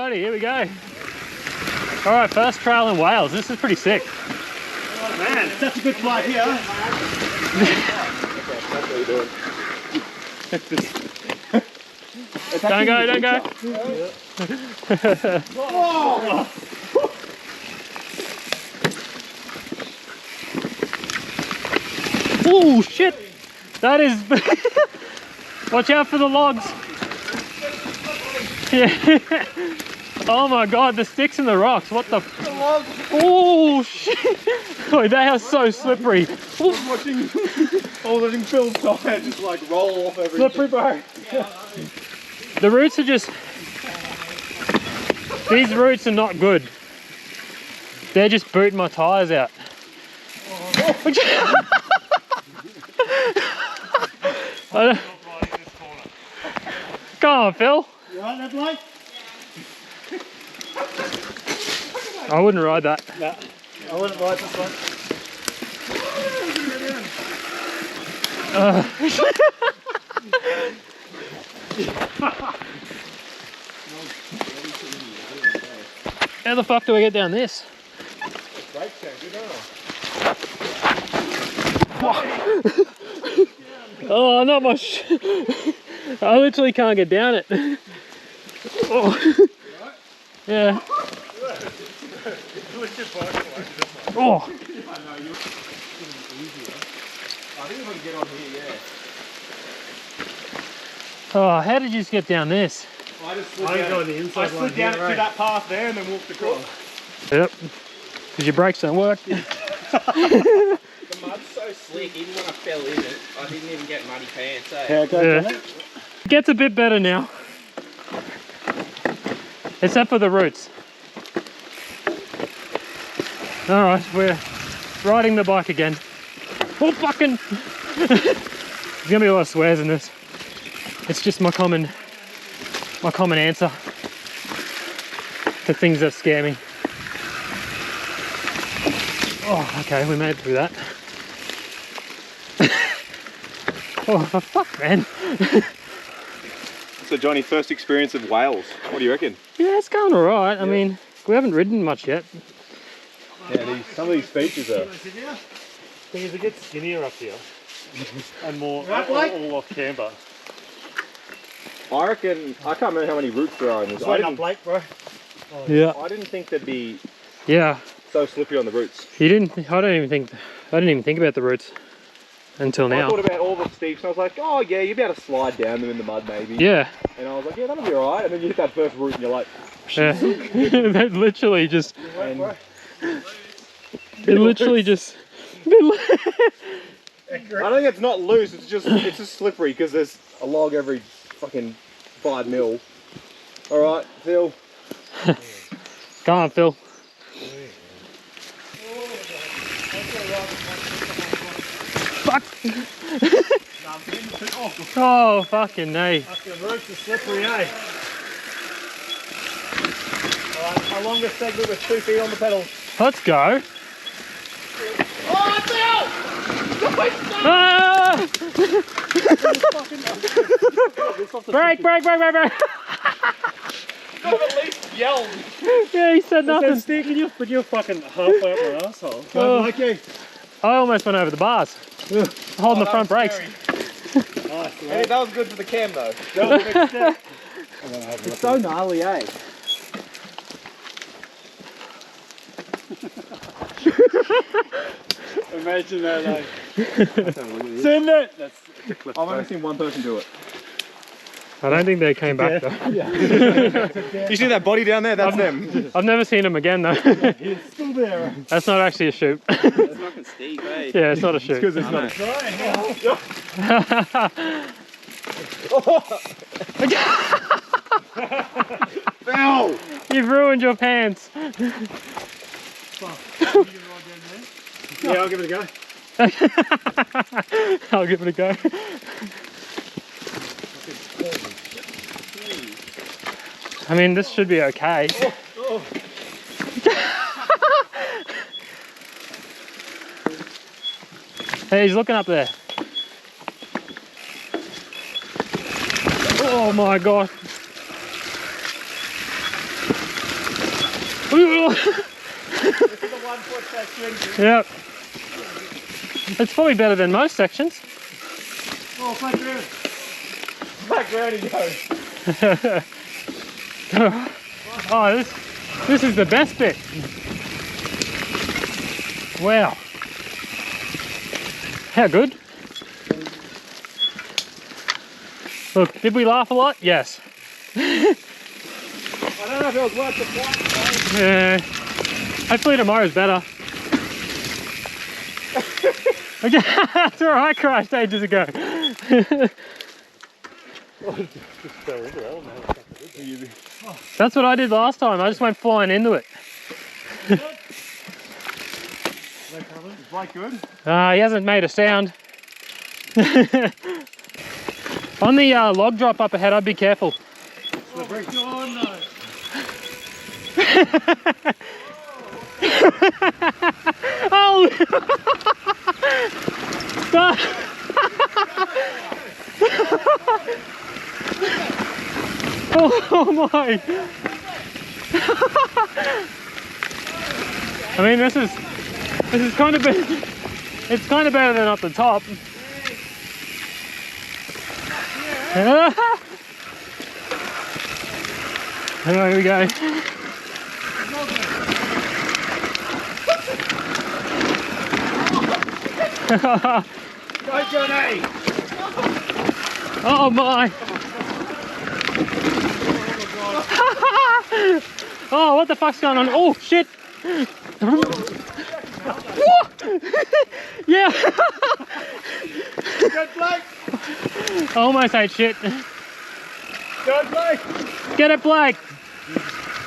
Alrighty, here we go. Alright, first trail in Wales. This is pretty sick. Oh man, it's such a good flight here. Don't go, don't go. Whoa! Oh shit! That is... Watch out for the logs. Yeah. Oh my god, the sticks and the rocks. What the... Oh shit! Oh, they are so slippery. I was watching Phil's tire just like roll off everything. Slippery, bro. The roots are just... These roots are not good. They're just booting my tyres out. Come on, Phil. You right there, Blake? I wouldn't ride that. No, I wouldn't ride this one. How the fuck do I get down this? Oh, not my I literally can't get down it. Oh. Yeah. Oh. Oh, how did you just get down this? I slid down it to that path there and then walked across. Yep. Because your brakes don't work. The mud's so slick, even when I fell in it, I didn't even get muddy pants, eh? Yeah, go Yeah. It gets a bit better now. Except for the roots. Alright, we're riding the bike again. Oh fucking... There's gonna be a lot of swears in this. It's just my common answer to things that scare me. Oh, okay, we made it through that. Oh, for fuck, man. So, Johnny, first experience of Wales. What do you reckon? Yeah, it's going alright. I mean, we haven't ridden much yet. Yeah, some of these features are... Thing is, it gets skinnier up here and more all off camber. I reckon, I can't remember how many routes there are in this. Wait up, Blake, bro. Yeah. I didn't think they'd be Yeah. so slippery on the roots. You didn't, I didn't even think about the roots until I now. thought about all the steeps and I was like, oh yeah, you'd be able to slide down them in the mud maybe. Yeah. And I was like, yeah, that'll be alright. And then you hit that first route and you're like, Yeah. That literally just, and it literally just, I don't think it's not loose, it's just slippery because there's a log every fucking 5 mil. Alright, Phil. come on, Phil. Fuck. Oh, fucking nay. The roots are slippery, eh? Alright, our longest segment with 2 feet on the pedal. Let's go. Oh, Phil! Ah! Break. At least yelled. Yeah, he said nothing. Sticking but you're fucking halfway up my asshole. Oh. Okay. I almost went over the bars. Holding the front brakes. Nice, Hey, that was good for the cam though. It's so gnarly, eh? Imagine that, like. Send it! I've only seen one person do it. I don't think they came back though. You see that body down there? That's them. I've never seen him again though. He's still there. That's not actually a shoot. It's fucking steep, eh? Yeah, it's not a shoot. Because it's not. Phil! You've ruined your pants. Yeah, I'll give it a go. I'll give it a go. I mean, this should be okay. Hey, he's looking up there. Oh my god. the 1 foot section. Yep. It's probably better than most sections. Oh, back round. Back round he goes. Oh, this is the best bit. Wow. How good. Look, did we laugh a lot? Yes. I don't know if it was worth the point. Yeah. Hopefully tomorrow's better. That's where I crashed ages ago. That's what I did last time. I just went flying into it. Is Blake good? He hasn't made a sound. On the log drop up ahead, I'd be careful. Oh my God, no. Oh! Oh my! I mean, this is kind of better. It's kind of better than up the top. Here we go. Go, Johnny! Oh my! Oh, what the fuck's going on? Oh shit! Yeah! Good, Blake! I almost ate shit. Good, Blake! Get it, Blake!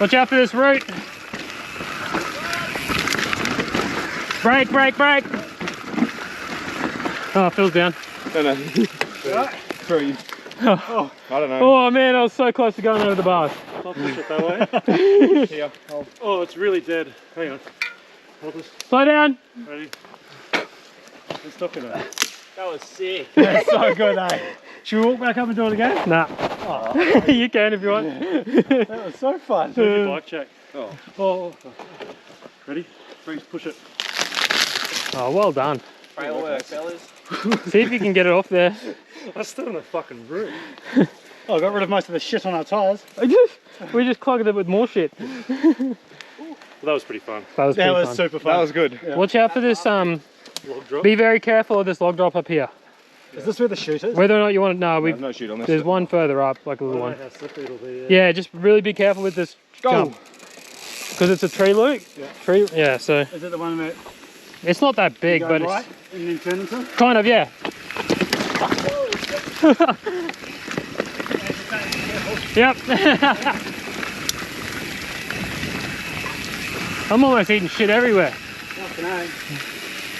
Watch out for this root. Brake, brake, brake! Oh, Phil's down. No. Right. Three. Oh. I don't know. Oh man, I was so close to going over the bars. I'll push it that way. Here. Oh, it's really dead. Hang on. Hold this. Slow down. Ready? Let's stop it. That was sick. That's so good, eh? Should we walk back up and do it again? Nah. Oh, You can if you want. that was so fun. Do your bike check. Oh. Ready? Freeze, push it. Oh, well done. Great work, fellas. See if you can get it off there. I stood on the fucking roof. Oh, I got rid of most of the shit on our tyres. We just clogged it with more shit. Well, that was pretty fun. That was That pretty was fun. super fun. That was good. Yeah. Watch out for this. Log drop. Be very careful of this log drop up here. Is this where the chute is? Whether or not you want to. No, There's no shoot on this. there's one further up, like a little one. How slippery it'll be. Yeah, just really be careful with this jump. Because it's a tree loop. Yeah. So Is it the one that it's not that big, you go but right and then turn into? it's kind of, yeah. Yep. I'm almost eating shit everywhere. Fucking A.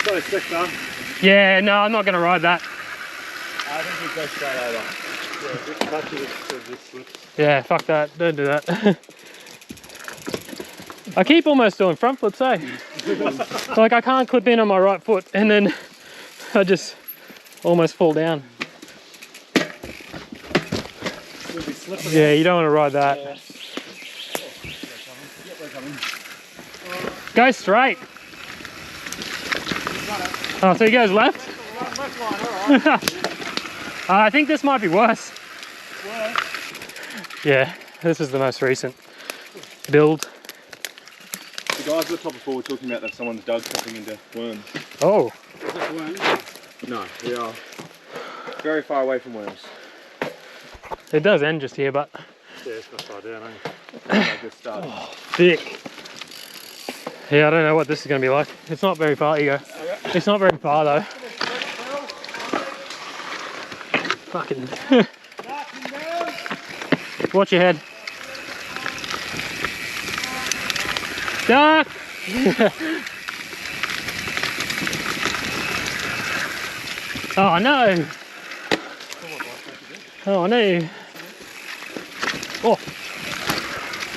So sick though. Yeah, no, I'm not going to ride that. I think we go straight over. Yeah, just touch it, it just slips. Yeah, fuck that. Don't do that. I keep almost doing front flips, eh? Like I can't clip in on my right foot and then I just almost fall down. It'll be slippery. Yeah, you don't want to ride that. Yeah. Go straight. Oh, so he goes left? Left line, alright. I think this might be worse. Well, Yeah, this is the most recent build. The guys at the top before were talking about that someone's dug something into worms. Oh, is this one? No, we are very far away from worms. it does end just here, but Yeah, it's not far down, eh? Like good start. thick. Yeah, I don't know what this is going to be like. It's not very far, you go. It's not very far though. Fucking. Watch your head. Duck! Oh no! Oh no! Oh!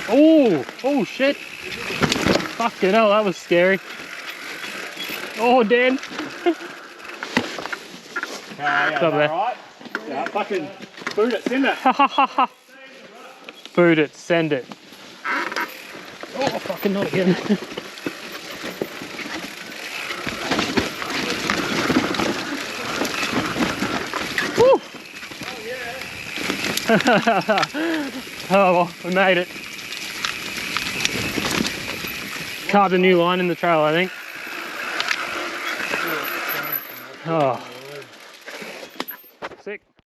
Oh! Oh shit! Fucking hell, that was scary. Oh, Dan! Yeah, Stop there. alright? Yeah, fucking food it, send it. Food it, send it. Oh, fucking not again. Woo! Oh well, we made it. Carved a new line in the trail, I think. Oh.